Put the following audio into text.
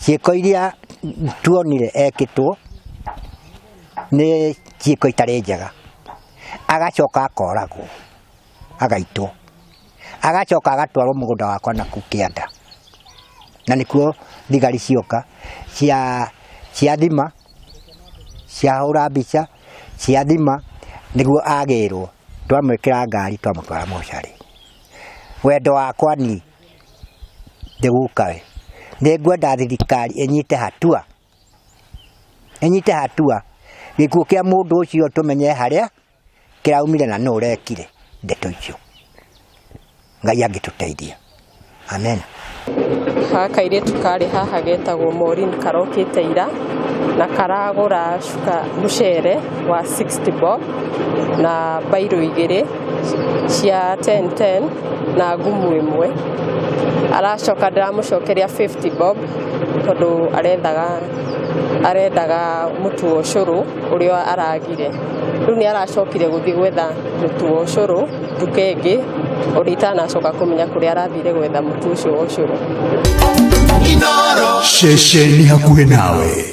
ciĩko iria tuonire ekĩtwo nĩ ciĩko itarĩ njega, agacoka akoragwo, agaitwo, agacoka agatwarwo mũgũnda wakwa naku Kĩanda, na nĩkuo thigari cioka cia thima, cia hũra mbica, cia thima, nĩguo agĩrwo, twamwĩkĩra ngari twamũtwara mocarĩ. Wendo wakwa ni ndĩgukawe, nĩngwenda thirikari ĩnyite hatua gĩkuũ kĩa mũndũ ũcio tũmenye harĩa kĩraumire na nũ ũrekire ndeto icio. Ngai angĩtũteithia. Amen. Kairitu karĩ haha getagwo Maureen karokĩte ira na karagũra cuka mũcere wa 60 bob na bairo igiri cia 10 na ngumu ĩmwe. Aracoka ndĩramũcokeria 50 bob tondũ arendaga mũtu wa ũcũrũ ũrĩa aragire. Rĩu nĩ aracokire gũthiĩ gwetha mũtu wa ũcũrũ nduka ĩngĩ ũrĩa itanacoka kũmenya kũrĩa arathire gwetha mũtu ũcio wa ũcũrũ. Ceceni hakuhĩ nawe.